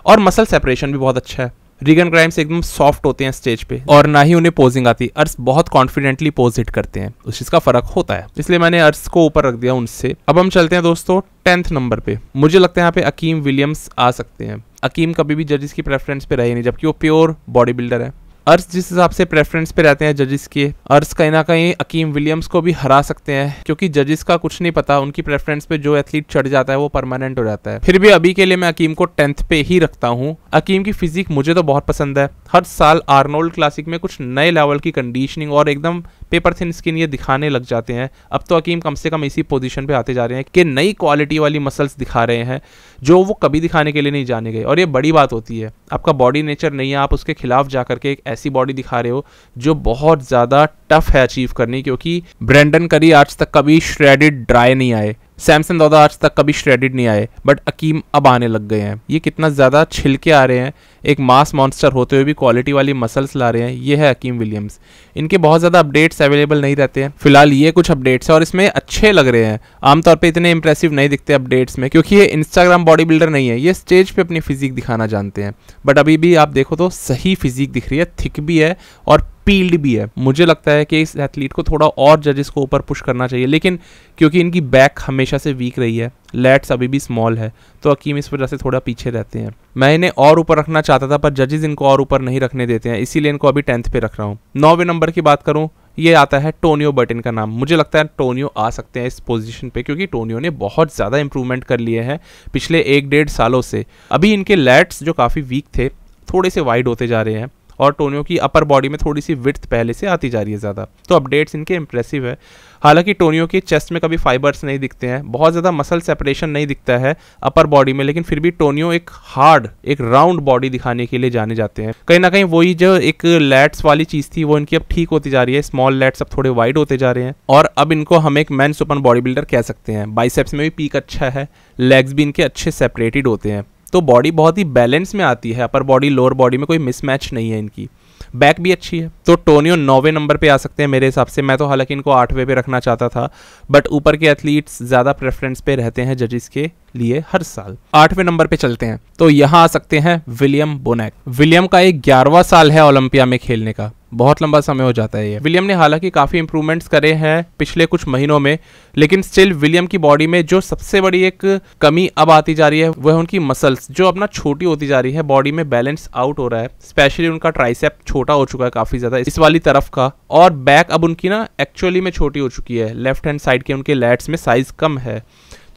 और मसल सेपरेशन भी बहुत अच्छा है। रीगन ग्राइम्स एकदम सॉफ्ट होते हैं स्टेज पे और ना ही उन्हें पोजिंग आती। अर्श बहुत कॉन्फिडेंटली पोज हिट करते हैं, उस चीज का फर्क होता है, इसलिए मैंने अर्श को ऊपर रख दिया उनसे। अब हम चलते हैं दोस्तों 10th नंबर पे। मुझे लगता है यहाँ पे अकीम विलियम्स आ सकते हैं। अकीम कभी भी जजेस की प्रेफरेंस पे रहे नहीं, जबकि वो प्योर बॉडी बिल्डर है। अर्श जिस हिसाब से प्रेफरेंस पे रहते हैं जजेस के, अर्श कहीं ना कहीं अकीम विलियम्स को भी हरा सकते हैं, क्योंकि जजेस का कुछ नहीं पता। उनकी प्रेफरेंस पे जो एथलीट चढ़ जाता है वो परमानेंट हो जाता है। फिर भी अभी के लिए मैं अकीम को 10th पे ही रखता हूँ। अकीम की फिजिक मुझे तो बहुत पसंद है। हर साल आर्नोल्ड क्लासिक में कुछ नए लेवल की कंडीशनिंग और एकदम पेपर थिन स्किन ये दिखाने लग जाते हैं। अब तो अकीम कम से कम इसी पोजीशन पे आते जा रहे हैं कि नई क्वालिटी वाली मसल्स दिखा रहे हैं जो वो कभी दिखाने के लिए नहीं जाने गए। और ये बड़ी बात होती है। आपका बॉडी नेचर नहीं है, आप उसके खिलाफ जाकर के एक ऐसी बॉडी दिखा रहे हो जो बहुत ज़्यादा टफ है अचीव करनी, क्योंकि ब्रेंडन करी आज तक कभी श्रेडिड ड्राई नहीं आए, सैमसन दादा आज तक कभी श्रेडिड नहीं आए, बट अकीम अब आने लग गए हैं। ये कितना ज़्यादा छिलके आ रहे हैं, एक मास मॉन्स्टर होते हुए भी क्वालिटी वाली मसल्स ला रहे हैं। ये है अकीम विलियम्स। इनके बहुत ज़्यादा अपडेट्स अवेलेबल नहीं रहते हैं, फिलहाल ये कुछ अपडेट्स है और इसमें अच्छे लग रहे हैं। आमतौर पे इतने इंप्रेसिव नहीं दिखते अपडेट्स में, क्योंकि ये इंस्टाग्राम बॉडी बिल्डर नहीं है, ये स्टेज पे अपनी फिजिक दिखाना जानते हैं। बट अभी भी आप देखो तो सही फिजिक दिख रही है, थिक भी है और पील्ड भी है। मुझे लगता है कि इस एथलीट को थोड़ा और जजेस को ऊपर पुश करना चाहिए, लेकिन क्योंकि इनकी बैक हमेशा से वीक रही है, लेट्स अभी भी स्मॉल है, तो अकीम इस वजह से थोड़ा पीछे रहते हैं। मैं इन्हें और ऊपर रखना चाहता था पर जजेस इनको और ऊपर नहीं रखने देते हैं, इसीलिए इनको अभी 10th पे रख रहा हूँ। 9वें नंबर की बात करूँ, ये आता है टोनियो बर्टन का नाम। मुझे लगता है टोनियो आ सकते हैं इस पोजीशन पे, क्योंकि टोनियो ने बहुत ज़्यादा इंप्रूवमेंट कर लिए हैं पिछले 1-1.5 सालों से। अभी इनके लैट्स जो काफ़ी वीक थे थोड़े से वाइड होते जा रहे हैं और टोनियो की अपर बॉडी में थोड़ी सी विड्थ पहले से आती जा रही है ज़्यादा, तो अपडेट्स इनके इंप्रेसिव है। हालांकि टोनियो के चेस्ट में कभी फाइबर्स नहीं दिखते हैं, बहुत ज़्यादा मसल सेपरेशन नहीं दिखता है अपर बॉडी में, लेकिन फिर भी टोनियो एक हार्ड, एक राउंड बॉडी दिखाने के लिए जाने जाते हैं। कहीं ना कहीं वही जो एक लैट्स वाली चीज़ थी वो इनकी अब ठीक होती जा रही है। स्मॉल लैट्स अब थोड़े वाइड होते जा रहे हैं और अब इनको हम एक मेंस ओपन बॉडी बिल्डर कह सकते हैं। बाइसेप्स में भी पीक अच्छा है, लेग्स भी इनके अच्छे सेपरेटेड होते हैं, तो बॉडी बहुत ही बैलेंस में आती है। अपर बॉडी लोअर बॉडी में कोई मिसमैच नहीं है इनकी। बैक भी अच्छी है, तो टोनियो 9वें नंबर पे आ सकते हैं मेरे हिसाब से। मैं तो हालांकि इनको 8वें पे रखना चाहता था, बट ऊपर के एथलीट्स ज़्यादा प्रेफरेंस पे रहते हैं जजेस के लिए हर साल। 8वें नंबर पे चलते हैं, तो यहाँ आ सकते हैं विलियम बोनैक। विलियम का एक 11वां साल है ओलंपिया में खेलने का, बहुत लंबा समय हो जाता है ये। विलियम ने हालांकि काफ़ी इंप्रूवमेंट्स करे हैं पिछले कुछ महीनों में, लेकिन स्टिल विलियम की बॉडी में जो सबसे बड़ी एक कमी अब आती जा रही है वह उनकी मसल्स, जो अपना छोटी होती जा रही है, बॉडी में बैलेंस आउट हो रहा है। स्पेशली उनका ट्राइसेप छोटा हो चुका है काफ़ी ज़्यादा इस वाली तरफ का, और बैक अब उनकी ना एक्चुअली में छोटी हो चुकी है। लेफ्ट हैंड साइड के उनके लैट्स में साइज कम है,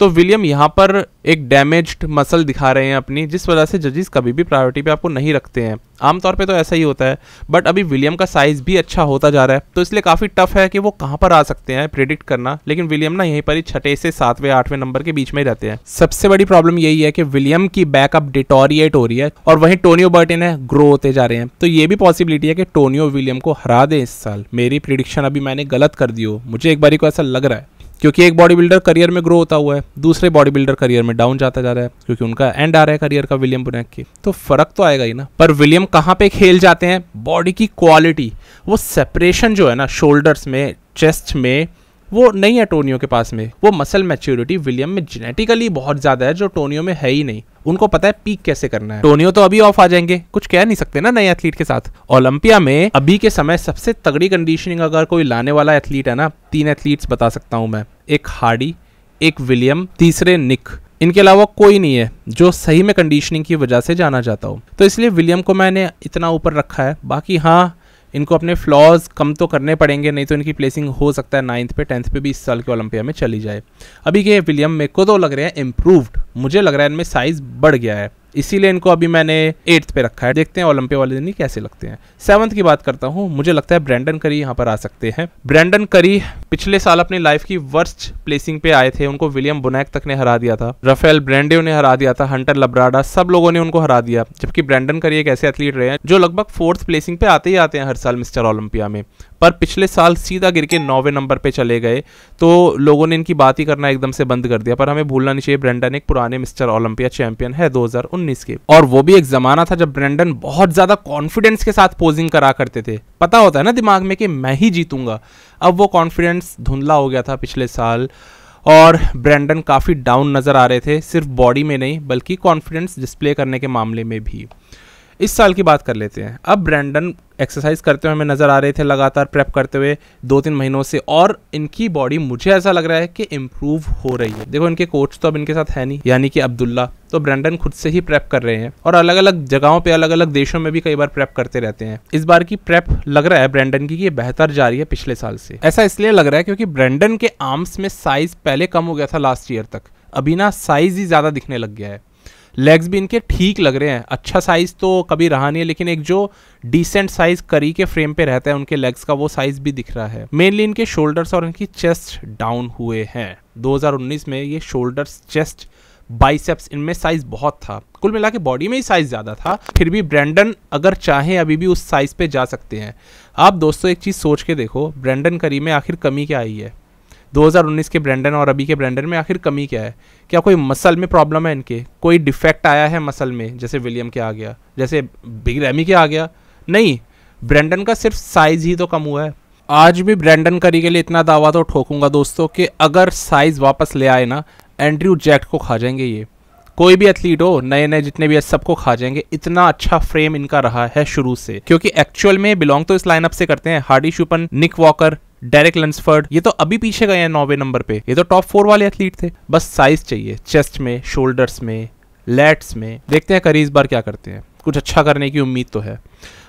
तो विलियम यहाँ पर एक डैमेज्ड मसल दिखा रहे हैं अपनी, जिस वजह से जजेस कभी भी प्रायोरिटी पे आपको नहीं रखते हैं। आमतौर पे तो ऐसा ही होता है, बट अभी विलियम का साइज भी अच्छा होता जा रहा है, तो इसलिए काफ़ी टफ है कि वो कहाँ पर आ सकते हैं प्रेडिक्ट करना। लेकिन विलियम ना यहीं पर ही 6ठे से 7वें 8वें नंबर के बीच में ही रहते हैं। सबसे बड़ी प्रॉब्लम यही है कि विलियम की बैक अब डिटोरिएट हो रही है और वहीं टोनियो बर्टन है ग्रो होते जा रहे हैं, तो ये भी पॉसिबिलिटी है कि टोनियो विलियम को हरा दे इस साल। मेरी प्रिडिक्शन अभी मैंने गलत कर दी हो, मुझे एक बारी को ऐसा लग रहा है, क्योंकि एक बॉडी बिल्डर करियर में ग्रो होता हुआ है, दूसरे बॉडी बिल्डर करियर में डाउन जाता जा रहा है, क्योंकि उनका एंड आ रहा है करियर का विलियम बोनैक की, तो फर्क तो आएगा ही ना। पर विलियम कहाँ पे खेल जाते हैं, बॉडी की क्वालिटी, वो सेपरेशन जो है ना शोल्डर्स में, चेस्ट में, वो नहीं है टोनियो के पास में। वो मसल मैच्योरिटी विलियम में जेनेटिकली बहुत ज्यादा है, जो टोनियो में है ही नहीं। उनको पता है पीक कैसे करना है। टोनियो तो अभी ऑफ आ जाएंगे, कुछ कह नहीं सकते ना नए एथलीट के साथ। ओलंपिया में अभी के समय सबसे तगड़ी कंडीशनिंग अगर कोई लाने वाला एथलीट है ना, 3 एथलीट्स बता सकता हूं मैं, एक हार्डी, एक विलियम, तीसरे निक। इनके अलावा कोई नहीं है जो सही में कंडीशनिंग की वजह से जाना जाता हो। तो इसलिए विलियम को मैंने इतना ऊपर रखा है। बाकी हाँ, इनको अपने फ्लॉज कम तो करने पड़ेंगे, नहीं तो इनकी प्लेसिंग हो सकता है 9th पे 10th पे भी इस साल के ओलंपिया में चली जाए। अभी के विलियम मेरे को तो लग रहे हैं इम्प्रूव्ड, मुझे लग रहा है इनमें साइज बढ़ गया है, इसीलिए इनको अभी मैंने 8th पे रखा है। देखते हैं ओलंपिया वाले दिन ही कैसे लगते हैं। 7th की बात करता हूँ, मुझे लगता है ब्रैंडन करी यहाँ पर आ सकते हैं। ब्रैंडन करी पिछले साल अपनी लाइफ की वर्स्ट प्लेसिंग पे आए थे, उनको विलियम बुनैक तक ने हरा दिया था, राफेल ब्रांडेव ने हरा दिया था, हंटर लब्राडा, सब लोगों ने उनको हरा दिया। जबकि ब्रैंडन करी एक ऐसे एथलीट रहे हैं जो लगभग 4th प्लेसिंग पे आते ही आते हैं हर साल मिस्टर ओलंपिया में, पर पिछले साल सीधा गिर के 9वें नंबर पे चले गए, तो लोगों ने इनकी बात ही करना एकदम से बंद कर दिया। पर हमें भूलना नहीं चाहिए, ब्रैंडन एक पुराने मिस्टर ओलंपिया चैंपियन है 2019 के, और वो भी एक जमाना था जब ब्रैंडन बहुत ज्यादा कॉन्फिडेंस के साथ पोजिंग करा करते थे। पता होता है ना दिमाग में कि मैं ही जीतूंगा। अब वो कॉन्फिडेंस धुंधला हो गया था पिछले साल, और ब्रैंडन काफ़ी डाउन नज़र आ रहे थे, सिर्फ बॉडी में नहीं बल्कि कॉन्फिडेंस डिस्प्ले करने के मामले में भी। इस साल की बात कर लेते हैं। अब ब्रैंडन एक्सरसाइज करते हुए हमें नज़र आ रहे थे, लगातार प्रेप करते हुए 2-3 महीनों से, और इनकी बॉडी मुझे ऐसा लग रहा है कि इम्प्रूव हो रही है। देखो इनके कोच तो अब इनके साथ है नहीं, यानी कि अब्दुल्ला, तो ब्रैंडन खुद से ही प्रेप कर रहे हैं, और अलग अलग जगहों पे अलग अलग देशों में भी कई बार प्रेप करते रहते हैं। इस बार की प्रेप लग रहा है ब्रैंडन की कि बेहतर जा रही है पिछले साल से। ऐसा इसलिए लग रहा है क्योंकि ब्रैंडन के आर्म्स में साइज पहले कम हो गया था लास्ट ईयर तक, अभी ना साइज ही ज़्यादा दिखने लग गया है। लेग्स भी इनके ठीक लग रहे हैं, अच्छा साइज तो कभी रहा नहीं है, लेकिन एक जो डिसेंट साइज करी के फ्रेम पे रहता है उनके लेग्स का, वो साइज भी दिख रहा है। मेनली इनके शोल्डर्स और इनकी चेस्ट डाउन हुए हैं। 2019 में ये शोल्डर्स, चेस्ट, बाइसेप्स, इनमें साइज बहुत था, कुल मिला के बॉडी में ही साइज ज़्यादा था। फिर भी ब्रैंडन अगर चाहें अभी भी उस साइज पे जा सकते हैं। आप दोस्तों एक चीज़ सोच के देखो, ब्रैंडन करी में आखिर कमी क्या आई है? 2019 के ब्रैंडन और अभी के ब्रैंडन में आखिर कमी क्या है? क्या कोई मसल में प्रॉब्लम है इनके? कोई डिफेक्ट आया है मसल में, जैसे विलियम के आ गया, जैसे बिग रैमी के आ गया? नहीं, ब्रैंडन का सिर्फ साइज ही तो कम हुआ है। आज भी ब्रैंडन करी के लिए इतना दावा तो ठोकूंगा दोस्तों कि अगर साइज वापस ले आए ना, एंड्रयू जैक्ट को खा जाएंगे ये। कोई भी एथलीट हो, नए नए जितने भी है, सबको खा जाएंगे। इतना अच्छा फ्रेम इनका रहा है शुरू से, क्योंकि एक्चुअल में बिलोंग तो इस लाइनअप से करते हैं हार्डी शुपन, निक वॉकर, डेरेक लंसफर्ड, ये तो अभी पीछे गए हैं 9वें नंबर पे। ये तो टॉप 4 वाले एथलीट थे। बस साइज चाहिए चेस्ट में, शोल्डर्स में, लैट्स में। देखते हैं करी इस बार क्या करते हैं, कुछ अच्छा करने की उम्मीद तो है।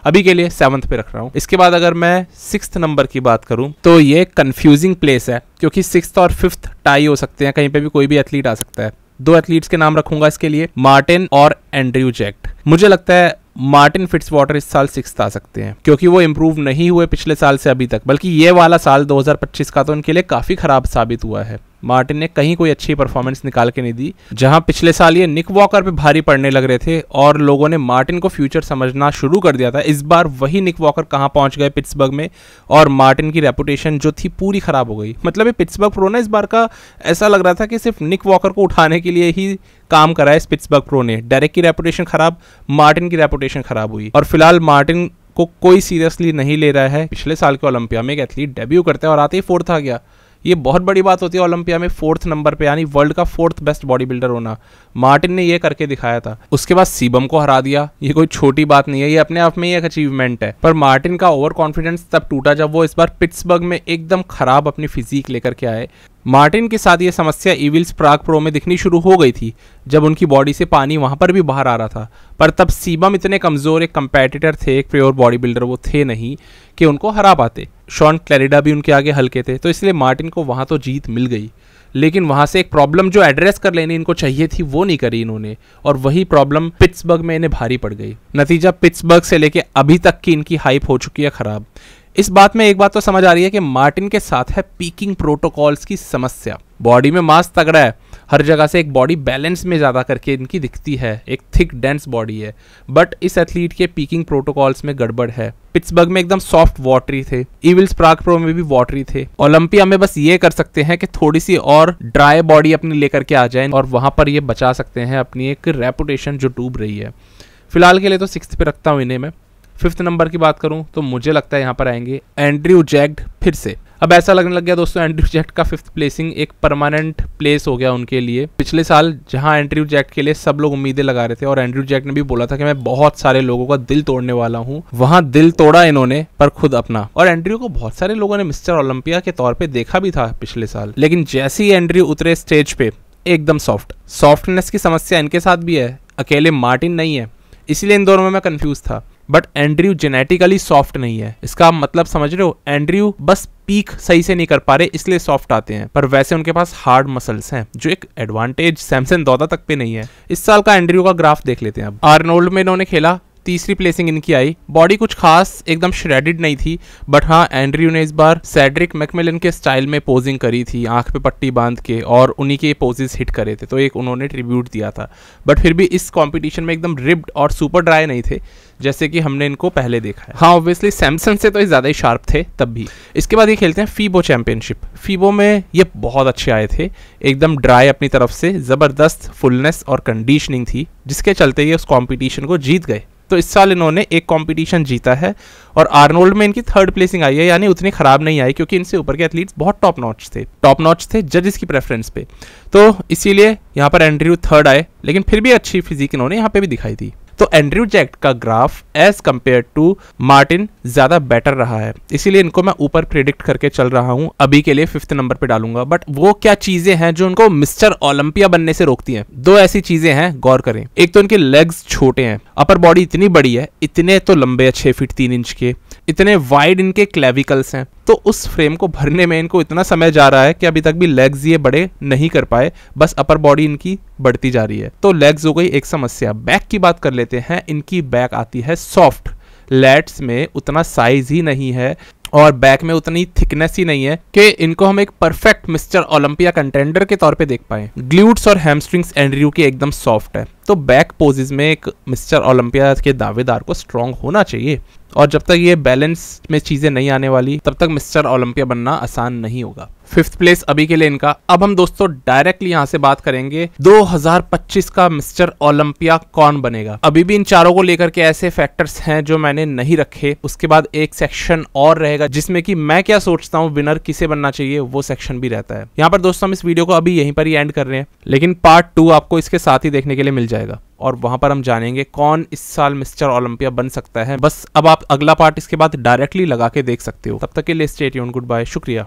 अभी के लिए 7th पे रख रहा हूँ। इसके बाद अगर मैं 6th नंबर की बात करूँ तो ये कंफ्यूजिंग प्लेस है, क्योंकि 6th और 5th टाई हो सकते हैं, कहीं पे भी कोई भी एथलीट आ सकता है। 2 एथलीट्स के नाम रखूंगा इसके लिए, मार्टिन और एंड्रयू जैक्ट। मुझे लगता है मार्टिन फिट्जवाटर इस साल 6th आ सकते हैं, क्योंकि वो इम्प्रूव नहीं हुए पिछले साल से अभी तक, बल्कि ये वाला साल 2025 का तो उनके लिए काफ़ी खराब साबित हुआ है। मार्टिन ने कहीं कोई अच्छी परफॉर्मेंस निकाल के नहीं दी। जहां पिछले साल ये निक वॉकर पे भारी पड़ने लग रहे थे और लोगों ने मार्टिन को फ्यूचर समझना शुरू कर दिया था, इस बार वही निक वॉकर कहां पहुंच गए पिट्सबर्ग में, और मार्टिन की रेपुटेशन जो थी पूरी खराब हो गई। मतलब ये पिट्सबर्ग प्रो ने इस बार का ऐसा लग रहा था कि सिर्फ निक वॉकर को उठाने के लिए ही काम करा है इस पिट्सबर्ग प्रो ने। डेरेक की रेपुटेशन खराब, मार्टिन की रेपुटेशन खराब हुई, और फिलहाल मार्टिन को कोई सीरियसली नहीं ले रहा है। पिछले साल के ओलंपिया में एक एथलीट डेब्यू करता है और आते ही 4th आ गया। ये बहुत बड़ी बात होती है ओलंपिया में 4th नंबर पे, यानी वर्ल्ड का 4th बेस्ट बॉडी बिल्डर होना। मार्टिन ने ये करके दिखाया था। उसके बाद सीबम को हरा दिया, ये कोई छोटी बात नहीं है, ये अपने आप में ही एक अचीवमेंट है। पर मार्टिन का ओवर कॉन्फिडेंस तब टूटा जब वो इस बार पिट्सबर्ग में एकदम खराब अपनी फिजिक लेकर के आए। मार्टिन के साथ ये समस्या इविल्स प्राग प्रो में दिखनी शुरू हो गई थी, जब उनकी बॉडी से पानी वहां पर भी बाहर आ रहा था। पर तब सीबम इतने कमजोर एक कंपेटिटर थे, एक प्योर बॉडी बिल्डर वो थे नहीं कि उनको हरा पाते। शॉन क्लैरिडा भी उनके आगे हल्के थे, तो इसलिए मार्टिन को वहां तो जीत मिल गई, लेकिन वहां से एक प्रॉब्लम जो एड्रेस कर लेनी इनको चाहिए थी वो नहीं करी इन्होंने, और वही प्रॉब्लम पिट्सबर्ग में इन्हें भारी पड़ गई। नतीजा पिट्सबर्ग से लेके अभी तक की इनकी हाइप हो चुकी है खराब। इस बात में एक बात तो समझ आ रही है कि मार्टिन के साथ है पीकिंग प्रोटोकॉल्स की समस्या। बॉडी में मास तगड़ा है, हर जगह से एक बॉडी बैलेंस में ज़्यादा करके इनकी दिखती है, एक थिक डेंस बॉडी है, बट इस एथलीट के पीकिंग प्रोटोकॉल्स में गड़बड़ है। पिट्सबर्ग में एकदम सॉफ्ट वाटरी थे, इविल्स प्राग प्रो में भी वाटरी थे। ओलंपिया में बस ये कर सकते हैं कि थोड़ी सी और ड्राई बॉडी अपनी लेकर के आ जाए, और वहाँ पर ये बचा सकते हैं अपनी एक रेपुटेशन जो डूब रही है। फिलहाल के लिए तो 6th पे रखता हूँ इन्हें मैं। 5th नंबर की बात करूं तो मुझे लगता है यहाँ पर आएंगे एंड्रयू जैक्ट फिर से। अब ऐसा लगने लग गया दोस्तों एंड्रयू जैक्ट का 5th प्लेसिंग एक परमानेंट प्लेस हो गया उनके लिए। पिछले साल जहां एंड्रयू जैक्ट के लिए सब लोग उम्मीदें लगा रहे थे, और एंड्रयू जैक्ट ने भी बोला था कि मैं बहुत सारे लोगों का दिल तोड़ने वाला हूं, वहां दिल तोड़ा इन्होंने, पर खुद अपना। और एंड्रयू को बहुत सारे लोगों ने मिस्टर ओलंपिया के तौर पर देखा भी था पिछले साल, लेकिन जैसे ही एंड्रयू उतरे स्टेज पे एकदम सॉफ्ट। सॉफ्टनेस की समस्या इनके साथ भी है, अकेले मार्टिन नहीं है, इसीलिए इन दोनों में मैं कंफ्यूज था। बट एंड्रयू जेनेटिकली सॉफ्ट नहीं है, इसका मतलब समझ रहे हो? एंड्रयू बस पीक सही से नहीं कर पा रहे इसलिए सॉफ्ट आते हैं, पर वैसे उनके पास हार्ड मसल्स हैं, जो एक एडवांटेज सैमसन दौदा तक पे नहीं है। इस साल का एंड्रयू का ग्राफ देख लेते हैं। अब आर्नोल्ड में इन्होंने खेला, तीसरी प्लेसिंग इनकी आई। बॉडी कुछ खास एकदम श्रेडिड नहीं थी, बट हाँ एंड्रयू ने इस बार सेड्रिक मैकमिलन के स्टाइल में पोजिंग करी थी, आंख पे पट्टी बांध के, और उन्हीं के पोजेस हिट करे थे, तो एक उन्होंने ट्रिब्यूट दिया था। बट फिर भी इस कंपटीशन में एकदम रिब्ड और सुपर ड्राई नहीं थे जैसे कि हमने इनको पहले देखा है। हाँ ऑब्वियसली सैमसन से तो ये ज़्यादा ही शार्प थे तब भी। इसके बाद ये खेलते हैं फीबो चैंपियनशिप। फीबो में ये बहुत अच्छे आए थे, एकदम ड्राई अपनी तरफ से, ज़बरदस्त फुलनेस और कंडीशनिंग थी, जिसके चलते ये उस कॉम्पिटिशन को जीत गए। तो इस साल इन्होंने एक कंपटीशन जीता है और आर्नोल्ड में इनकी थर्ड प्लेसिंग आई है, यानी उतनी खराब नहीं आई, क्योंकि इनसे ऊपर के एथलीट्स बहुत टॉप नॉच थे जजेस की प्रेफरेंस पे, तो इसीलिए यहाँ पर एंड्रयू थर्ड आए, लेकिन फिर भी अच्छी फिजिक इन्होंने यहाँ पे भी दिखाई दी। तो एंड्रयू जैक्ट का graph as compared to Martin ज्यादा बेटर रहा है, इसीलिए इनको मैं ऊपर प्रिडिक्ट करके चल रहा हूं, अभी के लिए 5th नंबर पे डालूंगा। बट वो क्या चीजें हैं जो उनको मिस्टर ओलंपिया बनने से रोकती हैं? दो ऐसी चीजें हैं, गौर करें। एक तो इनके लेग्स छोटे हैं, अपर बॉडी इतनी बड़ी है, इतने तो लंबे 6 फीट 3 इंच के, इतने वाइड इनके क्लेविकल्स हैं, तो उस फ्रेम को भरने में इनको इतना समय जा रहा है कि अभी तक भी लेग्स ये बड़े नहीं कर पाए, बस अपर बॉडी इनकी बढ़ती जा रही है। तो लेग्स हो गई एक समस्या। बैक की बात कर लेते हैं, इनकी बैक आती है सॉफ्ट, लैट्स में उतना साइज ही नहीं है और बैक में उतनी थिकनेस ही नहीं है कि इनको हम एक परफेक्ट मिस्टर ओलंपिया कंटेंडर के तौर पे देख पाए। ग्लूट्स और हैमस्ट्रिंग्स एंड्रयू की एकदम सॉफ्ट है, तो बैक पोजेस में एक मिस्टर ओलंपिया के दावेदार को स्ट्रांग होना चाहिए, और जब तक ये बैलेंस में चीजें नहीं आने वाली तब तक मिस्टर ओलंपिया बनना आसान नहीं होगा। 5th प्लेस अभी के लिए इनका। अब हम दोस्तों डायरेक्टली यहां से बात करेंगे 2025 का मिस्टर ओलंपिया कौन बनेगा। अभी भी इन चारों को लेकर के ऐसे फैक्टर्स हैं जो मैंने नहीं रखे, उसके बाद एक सेक्शन और रहेगा जिसमें कि मैं क्या सोचता हूं विनर किसे बनना चाहिए, वो सेक्शन भी रहता है। यहाँ पर दोस्तों हम इस वीडियो को अभी यहीं पर ही एंड कर रहे हैं, लेकिन पार्ट 2 आपको इसके साथ ही देखने के लिए मिल जाएगा, और वहां पर हम जानेंगे कौन इस साल मिस्टर ओलंपिया बन सकता है। बस अब आप अगला पार्ट इसके बाद डायरेक्टली लगा के देख सकते हो। तब तक के लिए स्टे ट्यून्ड, गुड बाय, शुक्रिया।